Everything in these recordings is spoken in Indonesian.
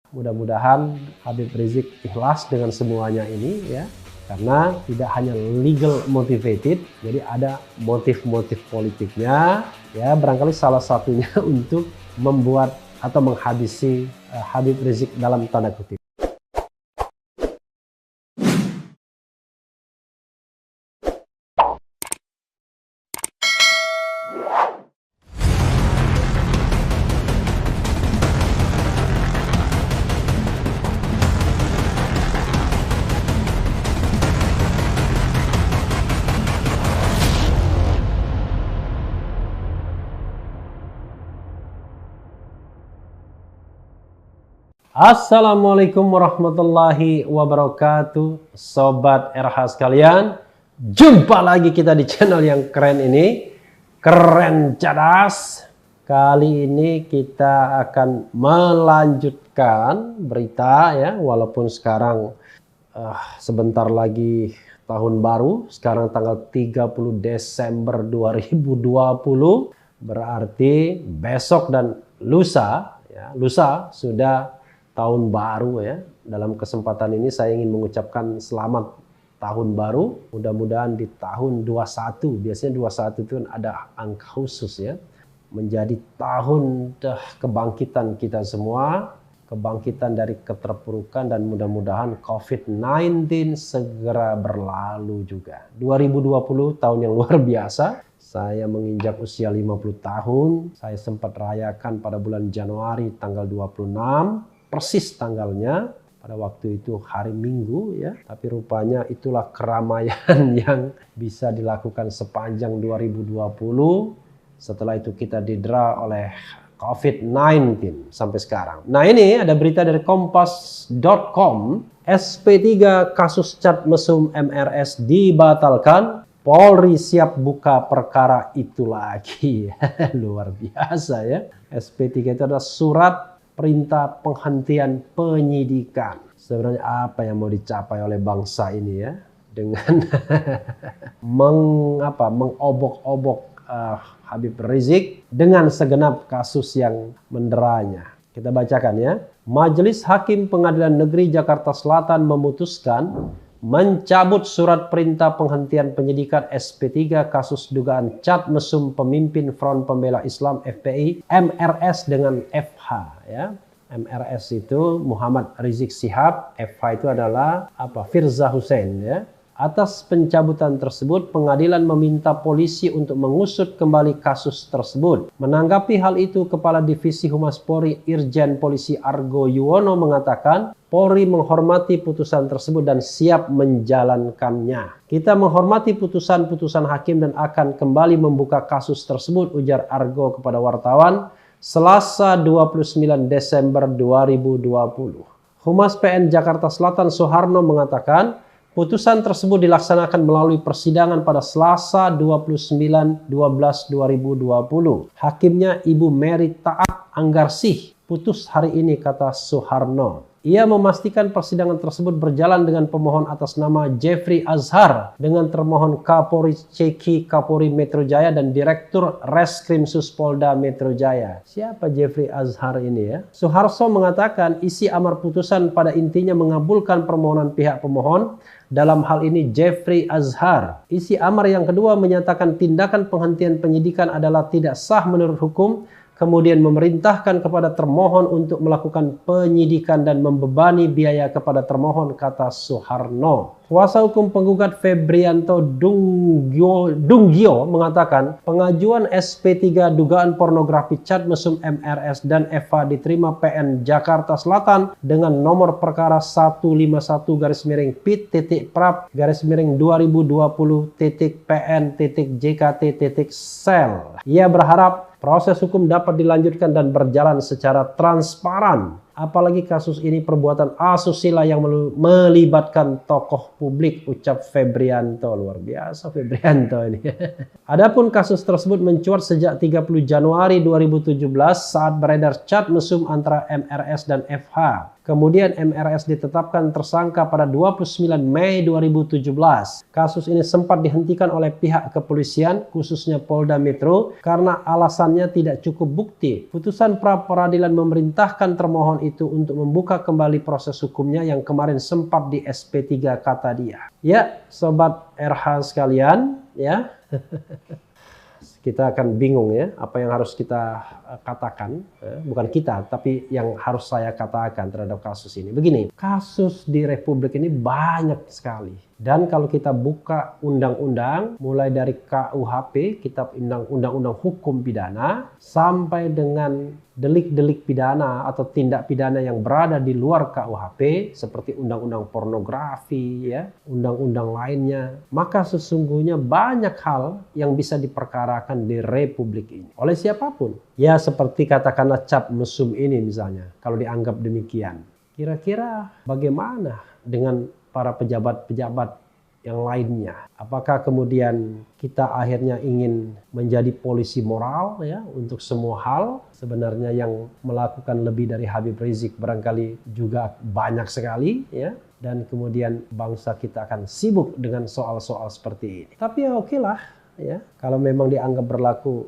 Mudah-mudahan Habib Rizik ikhlas dengan semuanya ini ya, karena tidak hanya legal motivated, jadi ada motif-motif politiknya ya, barangkali salah satunya untuk membuat atau menghabisi Habib Rizik dalam tanda kutip. Assalamualaikum warahmatullahi wabarakatuh, Sobat RH sekalian. Jumpa lagi kita di channel yang keren ini, Keren Cadas. Kali ini kita akan melanjutkan berita ya, walaupun sekarang sebentar lagi tahun baru. Sekarang tanggal 30 Desember 2020, berarti besok dan lusa ya, lusa sudah tahun baru ya. Dalam kesempatan ini saya ingin mengucapkan selamat tahun baru. Mudah-mudahan di tahun 21, biasanya 21 itu ada angka khusus ya, menjadi tahun kebangkitan kita semua, kebangkitan dari keterpurukan, dan mudah-mudahan COVID-19 segera berlalu juga. 2020 tahun yang luar biasa. Saya menginjak usia 50 tahun. Saya sempat rayakan pada bulan Januari tanggal 26. Persis tanggalnya, pada waktu itu hari Minggu ya, tapi rupanya itulah keramaian yang bisa dilakukan sepanjang 2020. Setelah itu kita didera oleh COVID-19 sampai sekarang. Nah, ini ada berita dari kompas.com, SP3 kasus cat mesum MRS dibatalkan, Polri siap buka perkara itu lagi. Luar biasa ya. SP3 itu adalah surat perintah penghentian penyidikan. Sebenarnya apa yang mau dicapai oleh bangsa ini ya, dengan mengobok-obok Habib Rizik dengan segenap kasus yang menderanya. Kita bacakan ya. Majelis Hakim Pengadilan Negeri Jakarta Selatan memutuskan mencabut surat perintah penghentian penyidikan SP3 kasus dugaan cat mesum pemimpin Front Pembela Islam FPI MRS dengan FH ya. MRS itu Muhammad Rizik Syihab, FH itu adalah Firza Hussein ya. Atas pencabutan tersebut, pengadilan meminta polisi untuk mengusut kembali kasus tersebut. Menanggapi hal itu, Kepala Divisi Humas Polri Irjen Polisi Argo Yuwono mengatakan, Polri menghormati putusan tersebut dan siap menjalankannya. Kita menghormati putusan-putusan hakim dan akan kembali membuka kasus tersebut, ujar Argo kepada wartawan Selasa 29 Desember 2020. Humas PN Jakarta Selatan Soeharno mengatakan, putusan tersebut dilaksanakan melalui persidangan pada Selasa 29/12/2020. Hakimnya Ibu Mary Taat Anggarsih putus hari ini, kata Soeharno. Ia memastikan persidangan tersebut berjalan dengan pemohon atas nama Jeffrey Azhar dengan termohon Kapolri Ceki Kapolri Metro Jaya dan Direktur Reskrimsus Polda Metro Jaya. Siapa Jeffrey Azhar ini ya? Soeharto mengatakan isi amar putusan pada intinya mengabulkan permohonan pihak pemohon, dalam hal ini Jeffrey Azhar. Isi amar yang kedua menyatakan tindakan penghentian penyidikan adalah tidak sah menurut hukum, kemudian memerintahkan kepada termohon untuk melakukan penyidikan dan membebani biaya kepada termohon, kata Soeharno. Kuasa hukum penggugat Febrianto Dunggio mengatakan pengajuan SP3 dugaan pornografi cat mesum MRS dan FH diterima PN Jakarta Selatan dengan nomor perkara 151-Pit-Prap-2020-PN-JKT-Sel. Ia berharap proses hukum dapat dilanjutkan dan berjalan secara transparan. Apalagi kasus ini perbuatan asusila yang melibatkan tokoh publik, ucap Febrianto. Luar biasa Febrianto ini. Adapun kasus tersebut mencuat sejak 30 Januari 2017 saat beredar cat mesum antara MRS dan FH. Kemudian MRS ditetapkan tersangka pada 29 Mei 2017. Kasus ini sempat dihentikan oleh pihak kepolisian, khususnya Polda Metro, karena alasannya tidak cukup bukti. Putusan pra peradilan memerintahkan termohon itu untuk membuka kembali proses hukumnya yang kemarin sempat di SP3 kata dia. Ya, Sobat RH sekalian, ya. Kita akan bingung ya, apa yang harus kita katakan, bukan kita, tapi yang harus saya katakan terhadap kasus ini. Begini, kasus di Republik ini banyak sekali. Dan kalau kita buka undang-undang, mulai dari KUHP, Kitab Undang-Undang Hukum Pidana, sampai dengan delik-delik pidana atau tindak pidana yang berada di luar KUHP, seperti undang-undang pornografi, ya, undang-undang lainnya, maka sesungguhnya banyak hal yang bisa diperkarakan di Republik ini oleh siapapun. Ya, seperti katakanlah cap mesum ini misalnya, kalau dianggap demikian. Kira-kira bagaimana dengan para pejabat-pejabat yang lainnya? Apakah kemudian kita akhirnya ingin menjadi polisi moral ya untuk semua hal? Sebenarnya yang melakukan lebih dari Habib Rizik barangkali juga banyak sekali ya. Dan kemudian bangsa kita akan sibuk dengan soal-soal seperti ini. Tapi ya oke lah ya. Kalau memang dianggap berlaku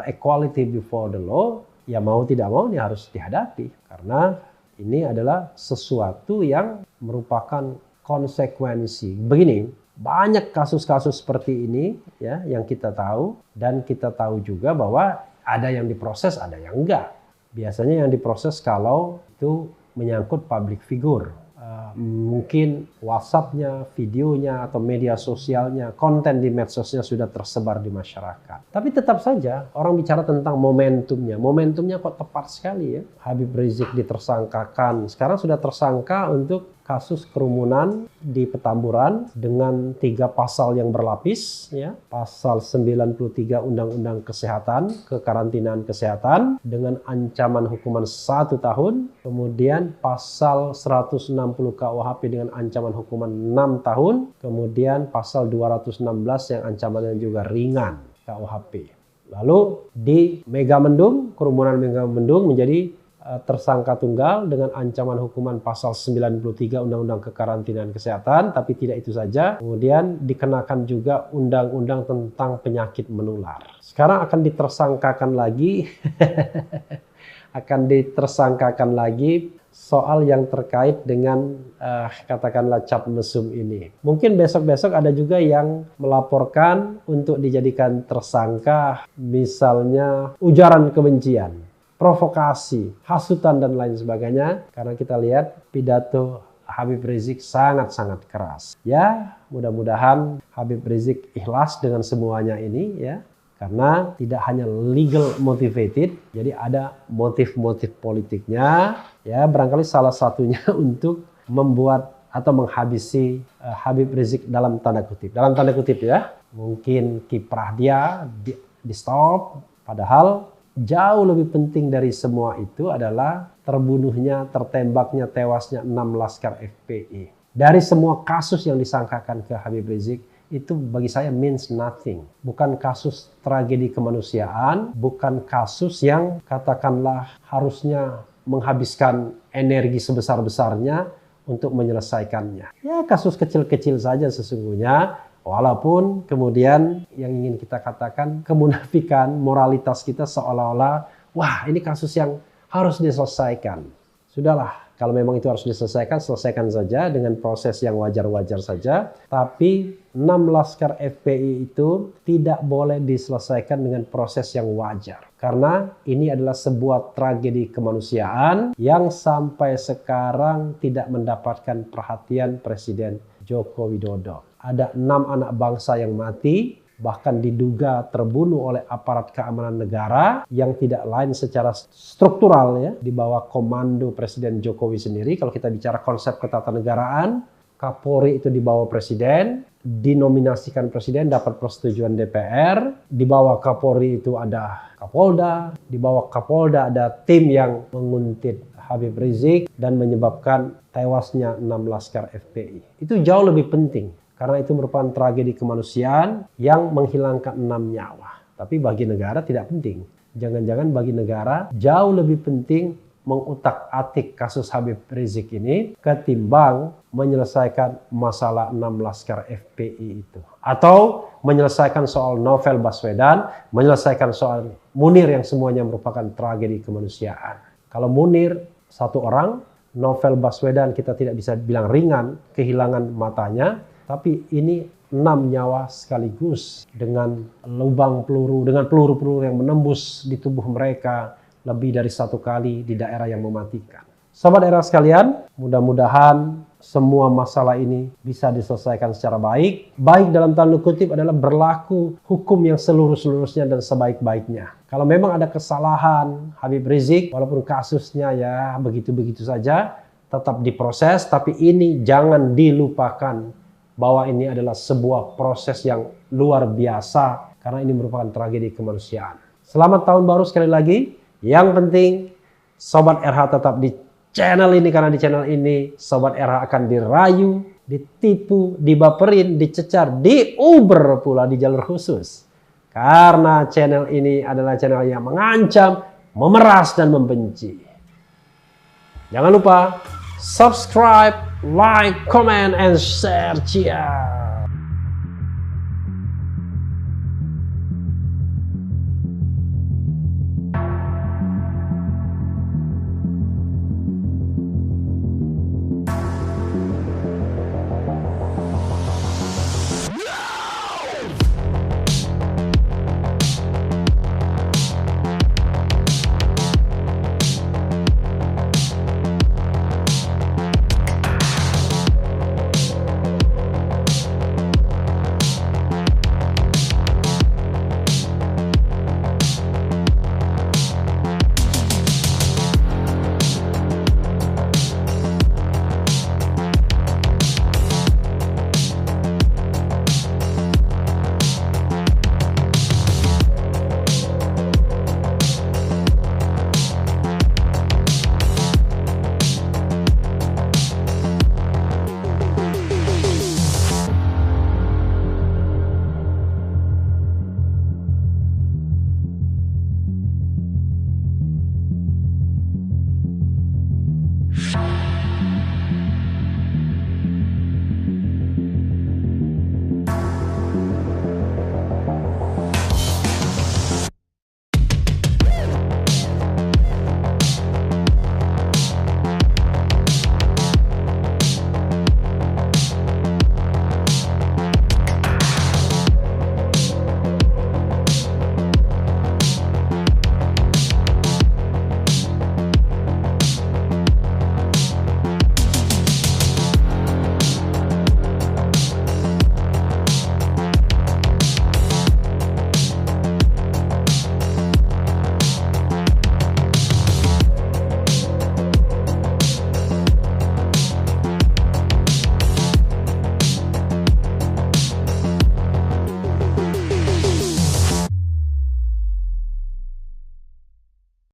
equality before the law, ya mau tidak mau ini harus dihadapi. Karena ini adalah sesuatu yang merupakan konsekuensi. Begini, banyak kasus-kasus seperti ini ya yang kita tahu, dan kita tahu juga bahwa ada yang diproses, ada yang enggak. Biasanya yang diproses kalau itu menyangkut public figure. Mungkin WhatsApp-nya, videonya, atau media sosialnya, konten di medsosnya sudah tersebar di masyarakat. Tapi tetap saja orang bicara tentang momentumnya. Momentumnya kok tepat sekali ya. Habib Rizik ditersangkakan. Sekarang sudah tersangka untuk kasus kerumunan di Petamburan dengan 3 pasal yang berlapis ya. Pasal 93 Undang-Undang Kesehatan, kekarantinaan kesehatan dengan ancaman hukuman 1 tahun, kemudian pasal 160 KUHP dengan ancaman hukuman 6 tahun, kemudian pasal 216 yang ancamannya juga ringan KUHP. Lalu di Megamendung, kerumunan Megamendung menjadi tersangka tunggal dengan ancaman hukuman pasal 93 Undang-Undang Kekarantinaan Kesehatan, tapi tidak itu saja. Kemudian dikenakan juga undang-undang tentang penyakit menular. Sekarang akan ditersangkakan lagi soal yang terkait dengan katakanlah cap mesum ini. Mungkin besok-besok ada juga yang melaporkan untuk dijadikan tersangka, misalnya ujaran kebencian, provokasi, hasutan, dan lain sebagainya. Karena kita lihat pidato Habib Rizik sangat-sangat keras. Ya, mudah-mudahan Habib Rizik ikhlas dengan semuanya ini ya. Karena tidak hanya legal motivated, jadi ada motif-motif politiknya. Ya, barangkali salah satunya untuk membuat atau menghabisi Habib Rizik dalam tanda kutip. Dalam tanda kutip ya. Mungkin kiprah dia di stop, padahal jauh lebih penting dari semua itu adalah terbunuhnya, tertembaknya, tewasnya 6 laskar FPI. Dari semua kasus yang disangkakan ke Habib Rizik, itu bagi saya means nothing. Bukan kasus tragedi kemanusiaan, bukan kasus yang katakanlah harusnya menghabiskan energi sebesar-besarnya untuk menyelesaikannya. Ya, kasus kecil-kecil saja sesungguhnya. Walaupun kemudian yang ingin kita katakan kemunafikan moralitas kita seolah-olah wah ini kasus yang harus diselesaikan. Sudahlah, kalau memang itu harus diselesaikan, selesaikan saja dengan proses yang wajar-wajar saja. Tapi 6 laskar FPI itu tidak boleh diselesaikan dengan proses yang wajar. Karena ini adalah sebuah tragedi kemanusiaan yang sampai sekarang tidak mendapatkan perhatian Presiden Joko Widodo. Ada 6 anak bangsa yang mati, bahkan diduga terbunuh oleh aparat keamanan negara yang tidak lain secara struktural ya, di bawah komando Presiden Jokowi sendiri. Kalau kita bicara konsep ketatanegaraan, Kapolri itu di bawah Presiden, dinominasikan Presiden, dapat persetujuan DPR, di bawah Kapolri itu ada Kapolda, di bawah Kapolda ada tim yang menguntit Habib Rizik dan menyebabkan tewasnya 6 laskar FPI. Itu jauh lebih penting. Karena itu merupakan tragedi kemanusiaan yang menghilangkan 6 nyawa. Tapi bagi negara tidak penting. Jangan-jangan bagi negara jauh lebih penting mengutak-atik kasus Habib Rizik ini ketimbang menyelesaikan masalah 6 laskar FPI itu. Atau menyelesaikan soal Novel Baswedan, menyelesaikan soal Munir yang semuanya merupakan tragedi kemanusiaan. Kalau Munir satu orang. Novel Baswedan kita tidak bisa bilang ringan kehilangan matanya, tapi ini 6 nyawa sekaligus dengan lubang peluru, dengan peluru-peluru yang menembus di tubuh mereka lebih dari 1 kali di daerah yang mematikan. Sobat era sekalian, mudah-mudahan semua masalah ini bisa diselesaikan secara baik. Baik dalam tanda kutip adalah berlaku hukum yang seluruh-seluruhnya dan sebaik-baiknya. Kalau memang ada kesalahan Habib Rizik, walaupun kasusnya ya begitu-begitu saja, tetap diproses. Tapi ini jangan dilupakan bahwa ini adalah sebuah proses yang luar biasa. Karena ini merupakan tragedi kemanusiaan. Selamat tahun baru sekali lagi. Yang penting Sobat RH tetap di channel ini, karena di channel ini Sobat RH akan dirayu, ditipu, dibaperin, dicecar, diuber pula di jalur khusus. Karena channel ini adalah channel yang mengancam, memeras, dan membenci. Jangan lupa subscribe, like, comment, and share. Cheers!